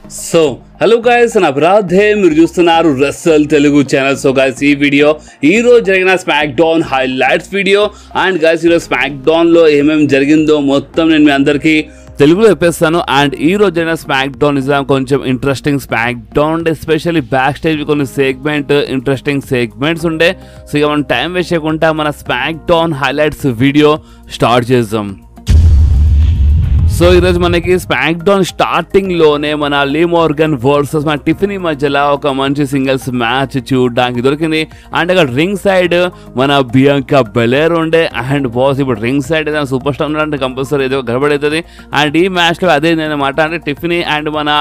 So hello guys నా బ్రాధే మీరు చూస్తున్నారు Russell Telugu channel. So guys ఈ వీడియో ఈరోజు జరిగిన smack down highlights video. And guys ఈరోజు స్మాక్ డౌన్లో ఏమేమి జరిగిందో మొత్తం నేను మీ అందరికీ తెలుగులో చెప్పేస్తాను. అండ్ ఈ రోజు జరిగిన స్మాక్ డౌన్ నిజం కొంచెం interesting smack down, especially back stage కొన్ని ఇంట్రెస్టింగ్ సెగ్మెంట్స్ ఉండే. సో ఇక మనం టైం వేస్ట్ చేయకుండా మన smack down highlights video start చేద్దాం. సో ఈరోజు మనకి స్మాక్ డౌన్ స్టార్టింగ్లోనే మన లీ మోర్గన్ వర్సెస్ మన టిఫినీ మధ్యలో ఒక మంచి సింగిల్స్ మ్యాచ్ చూడడానికి దొరికింది. అండ్ అక్కడ రింగ్ సైడ్ మన బియాంకా బెలేర్ ఉండే. అండ్ బాస్ ఇప్పుడు రింగ్ సైడ్ ఏదైనా సూపర్ స్టార్ అంటే కంపల్సరీ ఏదో గడబడవుతుంది. అండ్ ఈ మ్యాచ్లో అదే అనమాట. అంటే టిఫినీ అండ్ మన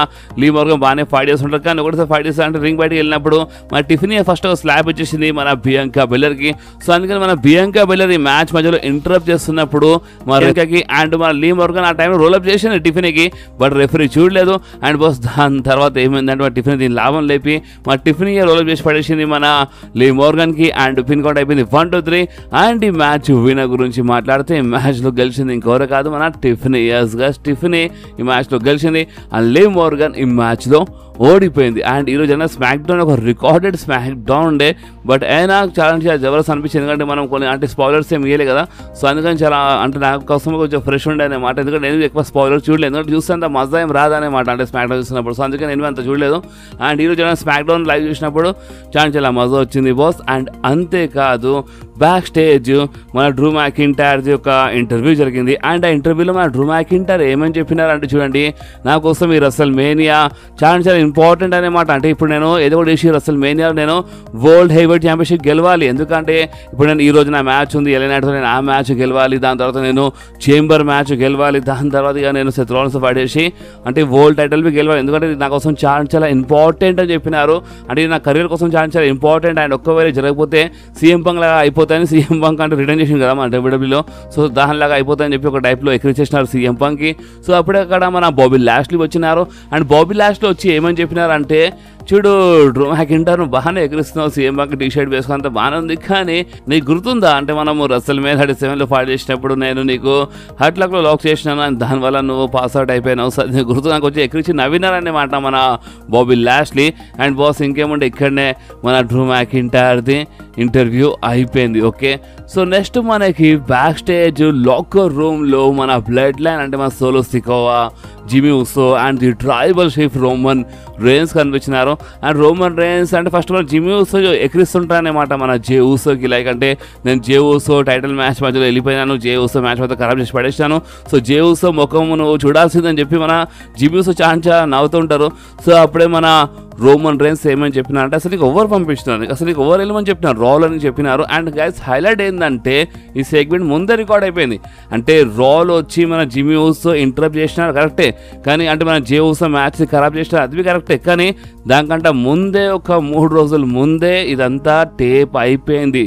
లీ మోర్గన్ బాగానే ఫైట్ చేస్తుంటారు, కానీ ఒకటిసారి ఫైట్ చేస్తారు అంటే రింగ్ బయటకి వెళ్ళినప్పుడు మన టిఫినీ ఫస్ట్ స్లాబ్ వచ్చేసింది మన బియాంకా బెలేర్కి. సో అందుకని మన బియాంకా బెలేర్ ఈ మ్యాచ్ మధ్యలో ఇంటరప్ట్ చేస్తున్నప్పుడు మన రింకాకి అండ్ మన లీ మోర్గన్ ఆ టైంలో రోలప్ చేసింది టిఫినీకి, బట్ రెఫరీ చూడలేదు. అండ్ బాస్ దాని తర్వాత ఏమైందంటే మా టిఫినీ దీని లాభం లేపి మా టిఫినీ రోలప్ చేసి పడేసింది మన లీ మోర్గన్కి. అండ్ పిన్ కౌంట్ అయిపోయింది 1-2-3. అండ్ ఈ మ్యాచ్ విన్నర్ గురించి మాట్లాడితే ఈ మ్యాచ్లో గెలిచింది ఇంకెవరు కాదు మన టిఫినీ. యస్ గైస్ టిఫినీ ఈ మ్యాచ్లో గెలిచింది. అండ్ లీ మోర్గన్ ఈ మ్యాచ్లో ఓడిపోయింది. అండ్ ఈరోజు అయినా స్మాక్ డౌన్ ఒక రికార్డెడ్ స్మాక్ డౌన్ ఉండే, బట్ అయినా చాలా జబర్దస్త్ అనిపించింది. ఎందుకంటే మనం కొన్ని అంటే స్పాయిలర్స్ ఏమి ఇవ్వలే కదా. సో అందుకని చాలా అంటే నాకు కోసం కొంచెం ఫ్రెష్ ఉండే అనమాట. ఎందుకంటే నేను ఎక్కువ స్పాయిలర్ చూడలేదు, ఎందుకంటే చూస్తే అంత మజా ఏం రాదనమాట అంటే స్మాక్ డౌన్ చూసినప్పుడు. సో అందుకని నేను అంత చూడలేదు. అండ్ ఈరోజు అయినా స్మాక్ డౌన్ లైవ్ చూసినప్పుడు చాలా మజా వచ్చింది బాస్. అండ్ అంతేకాదు బ్యాక్ స్టేజ్ మన డ్రూ మ్యాకింటైర్ యొక్క ఇంటర్వ్యూ జరిగింది. అండ్ ఆ ఇంటర్వ్యూలో మన డ్రూ మ్యాకింటైర్ ఏమని చెప్పినారంటే చూడండి, నా కోసం ఈ రసల్ మేనియా చాలా ఇంపార్టెంట్ అనమాట. అంటే ఇప్పుడు నేను ఏదో ఒకటి చేసి రసల్ మేనియా నేను వరల్డ్ హెవీవెయిట్ ఛాంపియన్షిప్ గెలవాలి. ఎందుకంటే ఇప్పుడు నేను ఈ రోజు నా మ్యాచ్ ఉంది ఎలైనాతో, నేను ఆ మ్యాచ్ గెలవాలి. దాని తర్వాత నేను చేంబర్ మ్యాచ్ గెలవాలి. దాని తర్వాత ఇక నేను సెత్ రోలిన్స్ ఫైట్ చేసి అంటే వరల్డ్ టైటిల్ గెలవాలి. ఎందుకంటే నా కోసం చాలా ఇంపార్టెంట్ అని చెప్పినారు. అంటే నా కెరీర్ కోసం చాలా ఇంపార్టెంట్. అండ్ ఒక్కవేళ జరగకపోతే సీఎం పంక్ లాగా అయిపోతాయని సీఎం పంక్ అంటే రిటర్న్ చేసింది కదా మన డబ్ల్యూడబ్ల్యూలో. సో దానిలాగా అయిపోతాయని చెప్పి ఒక టైప్లో ఎక్కిరి చేసినారు సీఎం పంక్కి. సో అప్పుడే అక్కడ మన బాబీ లాష్లీ వచ్చినారు. అండ్ బాబీ లాష్లీ వచ్చి ఏమని చెప్పినారంటే, చూడు డ్రూ మ్యాకింటైర్ నువ్వు బాగానే ఎగిరిస్తున్నావు, సీఎం పంక్ టీ షర్ట్ వేసుకున్నంత బాగానే ఉంది, కానీ నీకు గుర్తుందా అంటే మనము రసల్ మేనియా 37లో ఫైట్ చేసినప్పుడు నేను నీకు హార్ట్ లాక్లో లాక్ చేసినాను, అని దానివల్ల నువ్వు పాస్ అవుట్ అయిపోయినావు. సో నీకు గుర్తు నాకు వచ్చి ఎక్కిరించి నవ్వినారన్నమాట మన బాబీ లాష్లీ. అండ్ బాస్ ఇంకేముంటే ఇక్కడనే మన డ్రూ మ్యాకింటైర్ది ఇంటర్వ్యూ అయిపోయింది. ఓకే, సో నెక్స్ట్ మనకి బ్యాక్ స్టేజ్ లాకర్ రూమ్లో మన బ్లడ్ లైన్ అంటే మన Solo Sikoa, Jimmy Uso and the tribal chief Roman Reigns కనిపించినారు. అండ్ రోమన్ రేన్స్ అంటే first of all Jimmy Uso ఎక్కిరిస్తుంటారనమాట మన జే ఉసోకి. లైక్ అంటే నేను జే ఉసో టైటిల్ మ్యాచ్ మధ్యలో వెళ్ళిపోయినాను, జే ఉసో మ్యాచ్ మధ్య ఖరాబ్ చేసి పడేసాను, సో జే ఉసో ముఖం నువ్వు చూడాల్సిందని చెప్పి మన జిమీ ఉసో చాలా నవ్వుతుంటారు. సో అప్పుడే మన రోమన్ రేన్స్ ఏమని చెప్పినారంటే, అసలు నీకు ఓవర్ పంపించినారు, అసలు నీకు ఓవర్ వెళ్ళమని చెప్పినారు, రాల్ అని చెప్పినారు. అండ్ గైస్ హైలైట్ ఏంటంటే ఈ సెగ్మెంట్ ముందే రికార్డ్ అయిపోయింది. అంటే రాల్ వచ్చి మన జిమీ ఉసో ఇంటరప్ట్ చేసినారు కరెక్టే, కానీ అంటే మన జే ఉసో మ్యాచ్ ఖరాబ్ చేసినారు అది కరెక్టే, కానీ దానికంటే ముందే ఒక 3 రోజుల ముందే ఇదంతా టేప్ అయిపోయింది.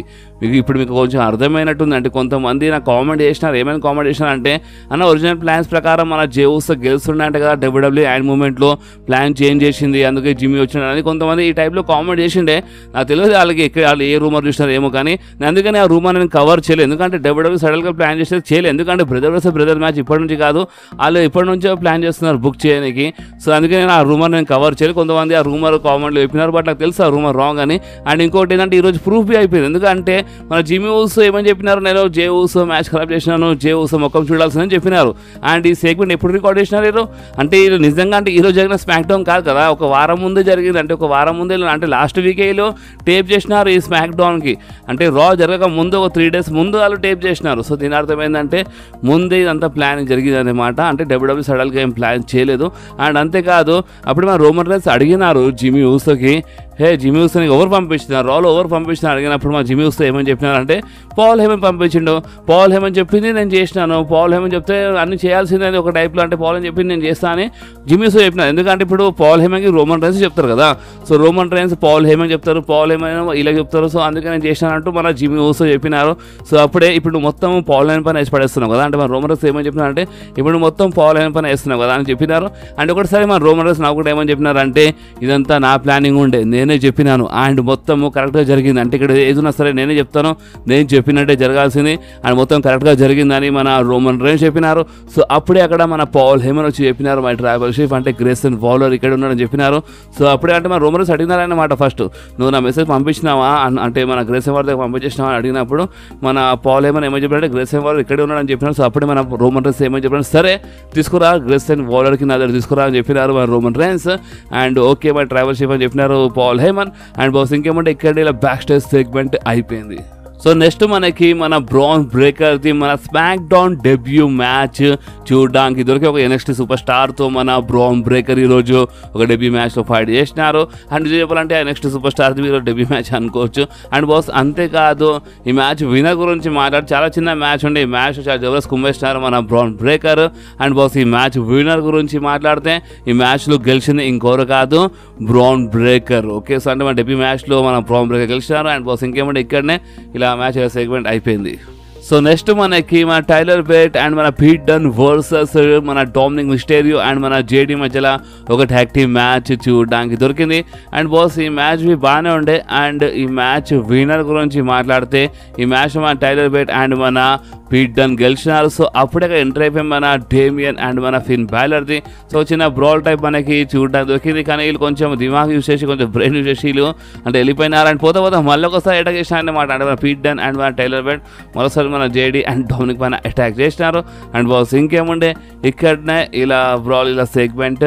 ఇప్పుడు మీకు కొంచెం అర్థమైనట్టుంది. అంటే కొంతమంది నాకు కామెంట్ చేసినారు, ఏమైనా కామెంట్ చేసినారు అంటే, అన్న ఒరిజినల్ ప్లాన్స్ ప్రకారం మన జే ఉసో గెలుస్తుండే అంటే కదా డబ్ల్యూడబ్ల్యూ అండ్ మూమెంట్లో ప్లాన్ చేంజ్ చేసింది, అందుకే జిమ్మీ వచ్చినాడు అని కొంతమంది ఈ టైప్లో కామెంట్ చేసిండే. నాకు తెలియదు వాళ్ళు ఏ రూమర్ చూసినారు ఏమో, కానీ అందుకని ఆ రూమర్ నేను కవర్ చేయలేదు. ఎందుకంటే డబ్ల్యూడబ్ల్యూ సడన్గా ప్లాన్ చేసేది చేయలేదు, ఎందుకంటే బ్రదర్ వర్సెస్ బ్రదర్ మ్యాచ్ ఇప్పటి నుంచి కాదు, వాళ్ళు ఇప్పటి నుంచో ప్లాన్ చేస్తున్నారు బుక్ చేయడానికి. సో అందుకని నేను ఆ రూమర్ నేను కవర్ చేయలేదు. కొంతమంది ఆ రూమర్ కామెంట్లు చెప్పినారు, బట్ నాకు తెలుసు ఆ రూమర్ రాంగ్ అని. అండ్ ఇంకోటి ఏంటంటే ఈరోజు ప్రూఫ్ బి అయిపోయింది. ఎందుకంటే మన జిమీ ఉసో ఏమని చెప్పినారు, నేను జే ఉసో మ్యాచ్ ఖరాబ్ చేసినాను, జే ఉసో ముఖం చూడాల్సిందని చెప్పినారు. అండ్ ఈ సెగ్మెంట్ ఎప్పుడు రికార్డ్ చేసినారు అంటే ఇది నిజంగా అంటే ఈరోజు జరిగిన స్మాక్ డౌన్ కాదు కదా, ఒక వారం ముందే జరిగింది. అంటే ఒక వారం ముందే అంటే లాస్ట్ వీకేలో టేప్ చేసినారు ఈ స్మాక్ డౌన్కి. అంటే రా జరగక ముందు ఒక 3 days ముందు వాళ్ళు టేప్ చేసినారు. సో దీని అర్థం ఏంటంటే ముందే ఇదంతా ప్లానింగ్ జరిగింది అనమాట. అంటే డబ్ల్యూడబ్ల్యూ సడన్గా ఏం ప్లాన్ చేయలేదు. అండ్ అంతేకాదు అప్పుడు మన రోమన్ రేన్స్ అడిగినారు జిమీ ఉసోకి, హే జిమీ ఉసోని ఓవర్ పంపించినారు, రాల్ ఓవర్ పంపించినారు అడిగినప్పుడు మా జిమీ ఉసో ఏమని చెప్పినారంటే, పాల్ హేమన్ పంపించిండు, పాల్ హేమన్ చెప్పింది నేను చేసినాను, పాల్ హేమన్ చెప్తే అన్ని చేయాల్సిందే ఒక టైప్లో, అంటే పాల్ అని చెప్పింది నేను చేస్తాను అని జిమీ ఉసో చెప్పినారు. ఎందుకంటే ఇప్పుడు పాల్ హేమన్కి రోమన్ రేన్స్ చెప్తారు కదా, so Roman Reigns Paul Heyman చెప్తారు, పాల్ హేమన్ ఇలా చెప్తారు. సో అందుకే నేను చేసినానంటూ మన జిమీ ఉసో చెప్పినారు. సో అప్పుడే ఇప్పుడు మొత్తం పాల్ హేమన్ పైన వేసి పడేస్తున్నావు కదా, అంటే మన రోమన్ రేన్స్ ఏమని చెప్పినారంటే ఇప్పుడు మొత్తం పాల్ హేమన్ పైన వేస్తున్నావు కదా అని చెప్పినారు. అండ్ ఒకటిసారి మన రోమన్ రేన్స్ నాకు కూడా ఏమని చెప్పినారంటే, ఇదంతా నా ప్లానింగ్ ఉండే, నేనే చెప్పినాను అండ్ మొత్తము కరెక్ట్గా జరిగింది. అంటే ఇక్కడ ఏదైనా సరే నేనే చెప్తాను, నేను చెప్పినట్టే జరగాల్సింది అండ్ మొత్తం కరెక్ట్గా జరిగిందని మన రోమన్ రేన్స్ చెప్పినారు. సో అప్పుడే అక్కడ మన పాల్ హేమన్ వచ్చి చెప్పినారు, మై ట్రైబల్ చీఫ్ అంటే గ్రేసన్ వాలర్ ఇక్కడ ఉన్నాడని చెప్పినారు. సో అప్పుడే అంటే మన రోమన్ రేన్స్ అడిగినారన్నమాట, ఫస్ట్ నువ్వు నా మెసేజ్ పంపించినావా అంటే మన గ్రేసన్ వాలర్ దగ్గర పంపించేసినావా అని అడిగినప్పుడు మన పాల్ హేమన్ ఏమని చెప్పారంటే గ్రేసన్ వాలర్ ఇక్కడే ఉన్నాడని చెప్పినారు. సో అప్పుడే మన రోమన్ రేన్స్ ఏమని చెప్పారు, సరే తీసుకురా గ్రేసన్ వాలర్కి నా దగ్గర తీసుకురా అని చెప్పినారు మన Roman rains. And okay my tribal chief అని చెప్పినారు పాల్ హేమన్. అండ్ బాస్ ఇంకేమంటే ఇక్కడ ఇలా బ్యాక్ స్టేజ్ సెగ్మెంట్ అయిపోయింది. సో నెక్స్ట్ మనకి మన బ్రాన్ బ్రేకర్ది మన స్మాక్ డౌన్ డెబ్యూ మ్యాచ్ చూడడానికి దొరికి ఒక NXT సూపర్ స్టార్తో మన బ్రాన్ బ్రేకర్ ఈరోజు ఒక డెబ్యూ మ్యాచ్లో ఫైట్ చేసినారు. అండ్ ఇది చెప్పాలంటే NXT సూపర్ స్టార్ది మీరు డెబ్యూ మ్యాచ్ అనుకోవచ్చు. అండ్ బాస్ అంతేకాదు ఈ మ్యాచ్ విన్నర్ గురించి మాట్లాడి చాలా చిన్న మ్యాచ్ ఉండే, ఈ మ్యాచ్ చాలా జబర్దస్త్ కుమ్మేసినారు మన బ్రాన్ బ్రేకర్. అండ్ బాస్ ఈ మ్యాచ్ విన్నర్ గురించి మాట్లాడితే ఈ మ్యాచ్లో గెలిచింది ఇంకోరు కాదు, బ్రాన్ బ్రేకర్. ఓకే, సో అంటే మన డెబ్యూ మ్యాచ్లో మన బ్రాన్ బ్రేకర్ గెలిచినారు. అండ్ బాస్ ఇంకేమంటే ఇక్కడనే ఇలా మ్యాచ్ సెగ్మెంట్ అయిపోయింది. సో నెక్స్ట్ మనకి మన టైలర్ బేట్ అండ్ మన పీట్ డన్ వర్సెస్ మన డామినిక్ మిస్టేరియో అండ్ మన JD మధ్యలో ఒక ట్యాగ్ టీమ్ మ్యాచ్ చూడడానికి దొరికింది. అండ్ బాస్ ఈ మ్యాచ్ బాగానే ఉండే. అండ్ ఈ మ్యాచ్ విన్నర్ గురించి మాట్లాడితే ఈ మ్యాచ్ మన టైలర్ బేట్ అండ్ మన పీట్ డన్ గెలిచినారు. సో అప్పుడే ఎంటర్ అయిపోయి మన డేమియన్ అండ్ మన ఫిన్ బ్యాలర్ది. సో చిన్న బ్రాల్ టైప్ మనకి చూడడానికి దొరికింది. కానీ వీళ్ళు కొంచెం దిమాగ్ యూజ్ చేసి కొంచెం బ్రెయిన్ యూజ్ చేసి వీళ్ళు అంటే వెళ్ళిపోయినారు. అండ్ పోతా మళ్ళీ ఒకసారి అటాక్ చేసినారన్నమాట. అంటే మన పీట్ డన్ అండ్ మన టైలర్ బేట్ మరోసారి మన JD అండ్ డామినిక్ పైన అటాక్ చేసినారు. అండ్ బాస్ ఇంకేముండే ఇక్కడనే ఇలా బ్రాల్ ఇలా సెగ్మెంట్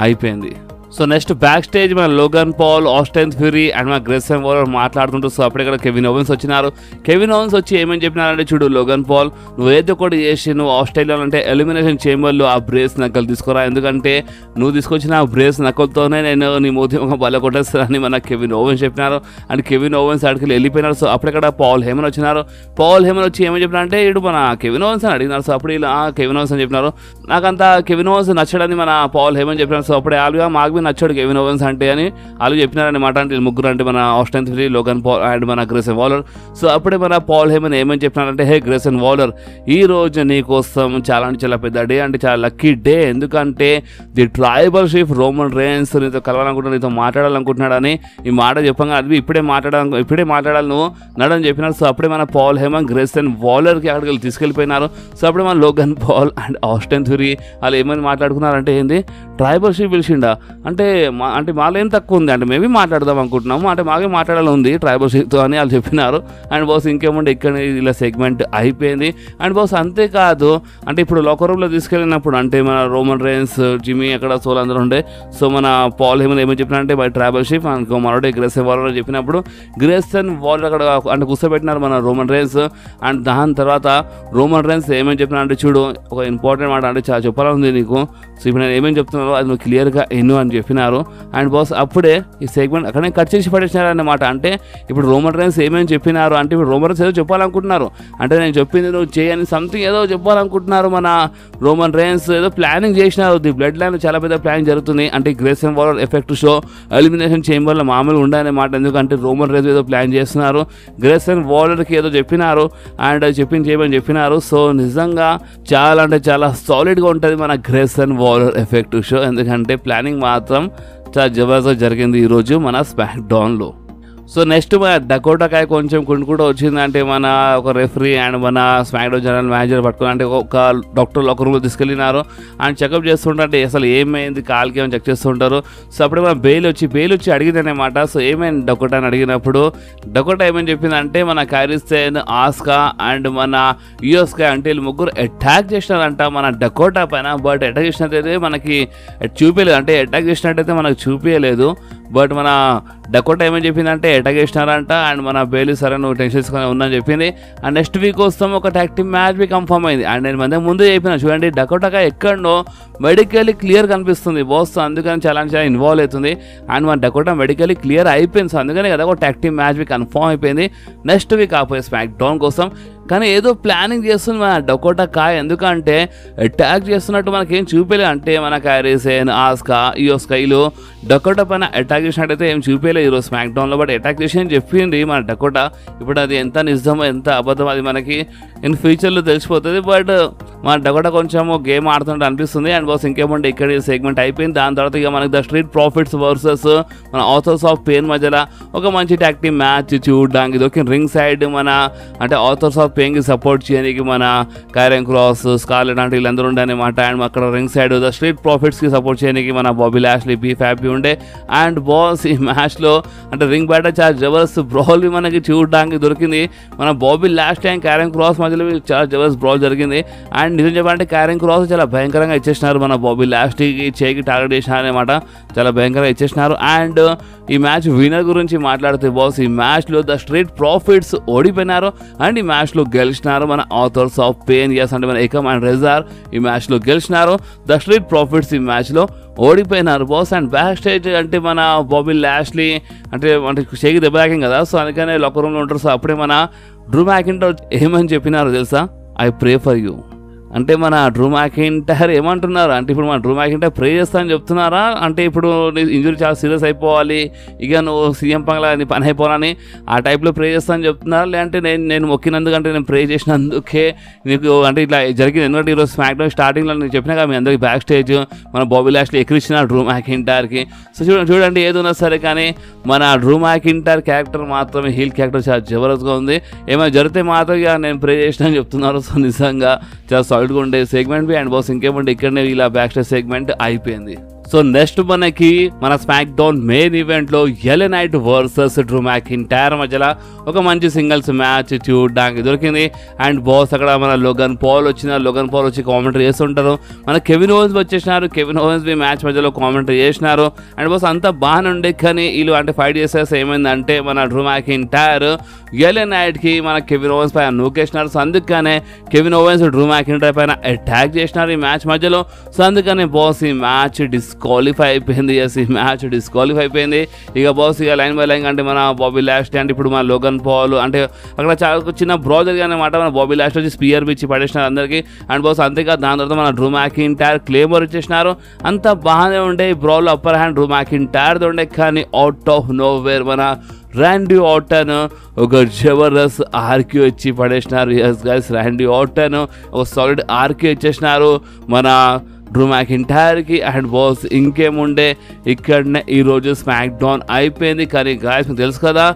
అయిపోయింది. సో నెక్స్ట్ బ్యాక్ స్టేజ్ మన Logan Paul, Austin Theory and మన గ్రేసన్ వాలర్ మాట్లాడుతుంటారు. సో అప్పుడే ఇక్కడ కెవిన్ ఓవెన్స్ వచ్చినారు. కెవిన్ ఓవెన్స్ వచ్చి ఏమని చెప్పినారంటే, చూడు లోగన్ పాల్ నువ్వు ఏదో ఒకటి చేసి నువ్వు ఆస్ట్రేలియాలో అంటే ఎలిమినేషన్ చేంబర్లో ఆ బ్రేస్ నక్కలు తీసుకురా, ఎందుకంటే నువ్వు తీసుకొచ్చిన ఆ బ్రేస్ నక్కలతోనే నేను నీ మూతి ఒక బల కొట్టేస్తానని మన కెవిన్ ఓవెన్స్ చెప్పినారు. అండ్ కెవిన్ ఓవెన్స్ అడిగి వెళ్ళిపోయినారు. సో అప్పుడక్కడ పాల్ హేమన్ వచ్చినారు. పాల్ హేమన్ వచ్చి ఏమని చెప్పినారంటే ఇటు మన కెవిన్ ఓవెన్స్ అని అడిగినారు. సో అప్పుడు ఇలా కెవిన్ ఓవెన్స్ అని చెప్పినారు. నాకంతా కెవిన్ ఓవెన్స్ నచ్చడని మన పాల్ హేమన్ చెప్పినారు. సో అప్పుడే ఆలుగా మాకు నచ్చాడు కెవిన్ ఓవెన్స్ అంటే అని వాళ్ళు చెప్పినారనమాట. అంటే ముగ్గురు అంటే మన Austin Theory, Logan Paul and మన గ్రేసన్ వాలర్. సో అప్పుడే మన పాల్ హేమన్ ఏమని చెప్పినారంటే, హే గ్రేసన్ వాలర్ ఈ రోజు నీ కోసం చాలా అంటే చాలా పెద్ద డే, అంటే చాలా లక్కీ డే, ఎందుకంటే the tribal chief Roman rains నీతో కలవాలనుకుంటున్నా, నీతో మాట్లాడాలనుకుంటున్నాడని ఈ మాట చెప్పంగా అది ఇప్పుడే మాట్లాడాలి నువ్వు నడని చెప్పినారు. సో అప్పుడే మన పాల్ హేమన్ గ్రేసన్ వాలర్కి అక్కడికి తీసుకెళ్ళిపోయినారు. సో అప్పుడే మన Logan Paul and Austin Theory వాళ్ళు ఏమని మాట్లాడుకున్నారంటే, ఏంది ట్రైబల్ చీఫ్ పిలిచిండా అంటే మాలో ఏం తక్కువ ఉంది అంటే మేమే మాట్లాడదాం అనుకుంటున్నాము, అంటే మాకే మాట్లాడాలి ఉంది ట్రైబల్ చీఫ్తో అని వాళ్ళు చెప్పినారు. అండ్ బాస్ ఇంకేముంటే ఇక్కడ ఇలా సెగ్మెంట్ అయిపోయింది. అండ్ బాస్ అంతేకాదు అంటే ఇప్పుడు లాకర్ రూమ్లో తీసుకెళ్ళినప్పుడు అంటే మన రోమన్ రేన్స్, జిమ్మీ అక్కడ సోల్ అందరూ ఉండే. సో మన పాల్ హేమన్ ఏమని చెప్పినారంటే బై ట్రైబల్ చీఫ్ అనుకో మరోడే గ్రేసన్ వాలర్ చెప్పినప్పుడు గ్రేసన్ వాలర్ అక్కడ అంటే కూర్చోబెట్టినారు మన రోమన్ రేన్స్. అండ్ దాని తర్వాత రోమన్ రేన్స్ ఏమని చెప్పినారంటే, చూడు ఒక ఇంపార్టెంట్ మాట అంటే చాలా చెప్పాలని ఉంది నీకు, సో ఇప్పుడు నేను ఏమేమి చెప్తున్నారో అది నువ్వు క్లియర్గా ఎన్ను అని చెప్పినారు. అండ్ బాస్ అప్పుడే ఈ సెగ్మెంట్ అక్కడే కట్ చేసి పడేసినారన్నమాట. అంటే ఇప్పుడు రోమన్ రేన్స్ ఏమేమి చెప్పినారు అంటే ఇప్పుడు రోమన్ రేన్స్ ఏదో చెప్పాలనుకుంటున్నారు, అంటే నేను చెప్పింది నువ్వు చేయని సంథింగ్ ఏదో చెప్పాలనుకుంటున్నారు. మన రోమన్ రేన్స్ ఏదో ప్లానింగ్ చేసినారు. ది బ్లడ్ లైన్ చాలా పెద్ద ప్లానింగ్ జరుగుతుంది. అంటే Grayson Waller effect show elimination చేంబర్లో మామూలు ఉండదన్నమాట, ఎందుకంటే రోమన్ రేన్స్ ఏదో ప్లాన్ చేస్తున్నారు, గ్రేసన్ వాలర్కి ఏదో చెప్పినారు అండ్ అది చేయమని చెప్పినారు. సో నిజంగా చాలా అంటే చాలా సాలిడ్గా ఉంటుంది మన గ్రేసన్ వాలర్ ఎఫెక్ట్ షో, ఎందుకంటే ప్లానింగ్ మాత్రం చాలా జబర్దస్త్ జరిగింది ఈరోజు మన స్మాక్ డౌన్లో. సో నెక్స్ట్ మన డకోటాకాయ కొంచెం కుంటుకుంటూ వచ్చిందంటే మన ఒక రెఫరీ అండ్ మన స్మాక్ డౌన్ జనరల్ మేనేజర్ పట్టుకుని అంటే ఒక డాక్టర్ ఒక రూమ్లో తీసుకెళ్ళినారు అండ్ చెకప్ చేస్తుంటే అసలు ఏమైంది కాల్కి ఏమైనా చెక్ చేస్తుంటారు. సో అప్పుడే మన బెయిల్ వచ్చి అడిగిందనమాట. సో ఏమైంది డకోటా అని అడిగినప్పుడు డకోటా ఏమని చెప్పిందంటే మన కైరిస్తేన్, ఆస్కా అండ్ మన యుఎస్కా అంటే వీళ్ళు ముగ్గురు అటాక్ చేసినారంట మన డకోటా పైన. బట్ అటాక్ చేసినట్టయితే మనకి చూపించలేదు, అంటే అటాక్ చేసినట్టయితే మనకు చూపించలేదు. బట్ మన డకోటా ఏమని చెప్పిందంటే అటాక్ చేసినారంట అండ్ మన బెయిల్ సరే నువ్వు టెన్షన్ తీసుకొని ఉందని చెప్పింది. అండ్ నెక్స్ట్ వీక్ వస్తాం ఒక tag team match be confirm అయింది. అండ్ నేను మంది ముందు చెప్పిన చూడండి డకోటాగా ఎక్కడో మెడికల్లీ క్లియర్ కనిపిస్తుంది బాస్, అందుకని చాలా ఇన్వాల్వ్ అవుతుంది. అండ్ మన డకోటా మెడికల్లీ క్లియర్ అయిపోయింది. సో అందుకని కదా ఒక tag team match be confirm అయిపోయింది నెక్స్ట్ వీక్ ఆపోయే స్మాక్ డౌన్ కోసం. కానీ ఏదో ప్లానింగ్ చేస్తుంది మన డకోటా కాయ్, ఎందుకంటే అటాక్ చేస్తున్నట్టు మనకేం చూపించలేదు. అంటే మన కైరీసేన్, ఆస్కా, యుఎస్కా వీళ్ళు డకోటా పైన అటాక్ చేసినట్టయితే ఏం చూపించలేదు ఈరోజు స్మాక్ డౌన్లో. బట్ అటాక్ చేసి అని చెప్పింది మన డకోటా. ఇప్పుడు అది ఎంత నిజమో ఎంత అబద్ధం అది మనకి ఇన్ ఫ్యూచర్లో తెలిసిపోతుంది. బట్ మన డకోటా కొంచెం గేమ్ ఆడుతుంటే అనిపిస్తుంది. అండ్ బాస్ ఇంకేమంటే ఇక్కడ సెగ్మెంట్ అయిపోయింది. దాని తర్వాత ఇక మనకి ద స్ట్రీట్ ప్రాఫిట్స్ వర్సెస్ మన ఆథర్స్ ఆఫ్ పెయిన్ మధ్యలో ఒక మంచి ట్యాగ్ టీమ్ మ్యాచ్ చూడడానికి ఇది రింగ్ సైడ్ మన అంటే ఆథర్స్ ఆఫ్ పెయిన్కి సపోర్ట్ చేయడానికి మన కైరన్ క్రాస్, స్కార్లెట్ అంటే వీళ్ళందరూ ఉండే అనమాట. అండ్ అక్కడ రింగ్ సైడ్ ద స్ట్రీట్ ప్రాఫిట్స్కి సపోర్ట్ చేయడానికి మన బాబీ లాష్లీ, బీ ఫ్యాబీ ఉండే. అండ్ బాస్ ఈ మ్యాచ్లో అంటే రింగ్ బయట చాలా జబర్దస్త్ బ్రాల్ మనకి చూడడానికి దొరికింది. మన బాబీ లాష్లీ అండ్ కైరన్ క్రాస్ మధ్యలో చాలా జబర్దస్త్ బ్రాల్ జరిగింది. అండ్ నిజం చెప్పాలంటే కైరన్ క్రాస్ చాలా భయంకరంగా ఇచ్చేసినారు, మన బాబీ లాష్లీకి చేయికి టార్గెట్ చేసినారు అనమాట, చాలా భయంకరంగా ఇచ్చేసినారు. అండ్ ఈ మ్యాచ్ విన్నర్ గురించి మాట్లాడితే బాస్ ఈ మ్యాచ్లో ద స్ట్రీట్ ప్రాఫిట్స్ ఓడిపోయినారు. అండ్ ఈ మ్యాచ్లో గెలిచినారు మన ఆథర్స్ ఆఫ్ పెయిన్, ఎస్ అంటే మన ఏకమ్ అండ్ రెజార్ ఈ మ్యాచ్లో గెలిచినారు. ద స్ట్రీట్ ప్రాఫిట్స్ ఈ మ్యాచ్లో ఓడిపోయినారు బాస్. అండ్ బ్యాక్ స్టేజ్ అంటే మన బాబీ లాష్లీ అంటే చేయికి దెబ్బ తాకింది కదా, సో అందుకనే లాకర్ రూమ్లో ఉంటారు. సో అప్పుడే మన డ్రూ మ్యాకింటైర్ ఏమని చెప్పినారు తెలుసా? ఐ ప్రే ఫర్ యూ అంటే మన డ్రూ మ్యాకింటైర్ ఏమంటున్నారు అంటే ఇప్పుడు మన డ్రూ మ్యాకింటైర్ ప్రే చేస్తానని చెప్తున్నారా? అంటే ఇప్పుడు నీ ఇంజురీ చాలా సీరియస్ అయిపోవాలి, ఇక నువ్వు సీఎం పంగలా నీ పని అయిపోవాలని ఆ టైప్లో ప్రే చేస్తానని చెప్తున్నారా? లేదంటే నేను మొక్కినందుకంటే నేను ప్రే చేసినందుకే నీకు అంటే ఇట్లా జరిగింది? ఎందుకంటే ఈరోజు స్మాక్ డౌన్ స్టార్టింగ్లో నేను చెప్పినా కదా మీ అందరికీ బ్యాక్ స్టేజ్ మన బాబీ లాష్లీ ఎక్కిరిచ్చిన డ్రూ మ్యాకింటైర్కి. సో చూడండి ఏదైనా సరే కానీ మన డ్రూ మ్యాకింటైర్ క్యారెక్టర్ మాత్రమే హీల్ క్యారెక్టర్ చాలా జబర్దస్త్గా ఉంది. ఏమైనా జరిగితే మాత్రం ఇక నేను ప్రే చేసిన అని చెప్తున్నారు. సో నిజంగా చాలా సాలిడ్గా ఉండే సెగ్మెంట్ బి. అండ్ బాస్ ఇంకేమంటే ఇక్కడనే ఇలా బ్యాక్ స్టేజ్ సెగ్మెంట్ అయిపోయింది. సో నెక్స్ట్ మనకి మన స్మాక్ డౌన్ మెయిన్ ఈవెంట్లో ఎలే నైట్ వర్సెస్ డ్రూ మ్యాకింటైర్ మధ్యలో ఒక మంచి సింగిల్స్ మ్యాచ్ చూడడానికి దొరికింది. అండ్ బాస్ అక్కడ మన లోగన్ పాల్ వచ్చి కామెంటరీ చేస్తుంటారు. మన కెవిన్ ఓవెన్స్ వచ్చేసినారు, కెవిన్ ఓవెన్స్ ఈ మ్యాచ్ మధ్యలో కామెంటరీ చేసినారు. అండ్ బాస్ అంతా బాగానే ఉండే, కానీ వీళ్ళు అంటే ఫైట్ చేసేసి ఏమైందంటే మన డ్రూ మ్యాకింటైర్ ఎలే నైట్కి మన కెవిన్ ఓవెన్స్ పైన నూకేసినారు. సో అందుకనే కెవిన్ ఓవెన్స్ డ్రూ మ్యాకింటైర్ పైన అటాక్ చేసినారు ఈ మ్యాచ్ మధ్యలో. సో అందుకనే బాస్ ఈ మ్యాచ్ డిస్క్వాలిఫై అయిపోయింది. ఎస్ ఈ మ్యాచ్ డిస్క్వాలిఫై అయిపోయింది. ఇక బాస్ ఇక లైన్ బై లైన్ అంటే మన బాబీ లాష్లీ అంటే ఇప్పుడు మన లోగన్ పాల్ అంటే అక్కడ చాలా చిన్న బ్రా జరిగానమాట. మన బాబీ లాష్లీ వచ్చి స్పియర్ ఇచ్చి పడేసినారు అందరికీ. అండ్ బాస్ అంతేకాదు దాని తర్వాత మన డ్రూ మ్యాకింటైర్ క్లేమర్ ఇచ్చేసినారు. అంతా బాగానే ఉండే, ఈ బ్రాలో అప్పర్ హ్యాండ్ డ్రూ మ్యాకింటైర్ది ఉండే. కానీ అవుట్ ఆఫ్ నోవేర్ మన ర్యాండీ ఆర్టన్ ఒక జబర్దస్త్ ఆర్క్యూ ఇచ్చి పడేసినారు. ఎస్ గైస్ ర్యాండీ ఆర్టన్ ఒక సాలిడ్ ఆర్క్యూ ఇచ్చేసినారు మన డ్రూ మ్యాకింటైర్కి. అండ్ బాస్ ఇంకేముండే ఇక్కడనే ఈరోజు స్మాక్ డౌన్ అయిపోయింది. కానీ గాయస్ మీకు తెలుసు కదా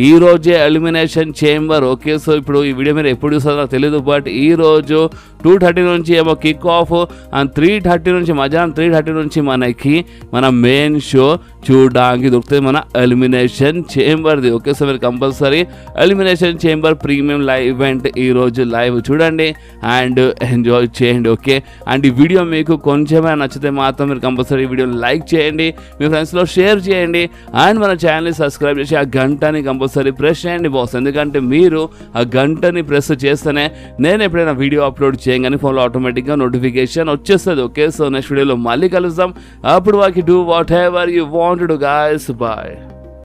ఈరోజే ఎలిమినేషన్ చేంబర్. ఓకే సో ఇప్పుడు ఈ వీడియో మీరు ఎప్పుడు చూస్తారో నాకు తెలియదు, బట్ ఈరోజు 2:30 నుంచి ఏమో కిక్ ఆఫ్ అండ్ 3:30 నుంచి మధ్యాహ్నం 3:30 నుంచి మనకి మన మెయిన్ షో చూడడానికి దొరుకుతుంది మన ఎలిమినేషన్ చేంబర్ది. ఓకే సో మీరు compulsory elimination chamber premium live event ఈరోజు లైవ్ చూడండి అండ్ ఎంజాయ్ చేయండి. ఓకే అండ్ ఈ వీడియో మీకు కొంచెమే నచ్చితే మాత్రం మీరు కంపల్సరీ వీడియోని లైక్ చేయండి, మీ ఫ్రెండ్స్లో షేర్ చేయండి అండ్ మన ఛానల్ని సబ్స్క్రైబ్ చేసి ఆ గంటని కంపల్సరీ ప్రెస్ చేయండి బాస్. ఎందుకంటే మీరు ఆ గంటని ప్రెస్ చేస్తేనే నేను ఎప్పుడైనా వీడియో అప్లోడ్ చేయగానే ఫోన్లో ఆటోమేటిక్గా నోటిఫికేషన్ వచ్చేస్తుంది. ఓకే సో నెక్స్ట్ వీడియోలో మళ్ళీ కలుద్దాం. అప్పుడు వాకి do whatever you want to guys. Bye.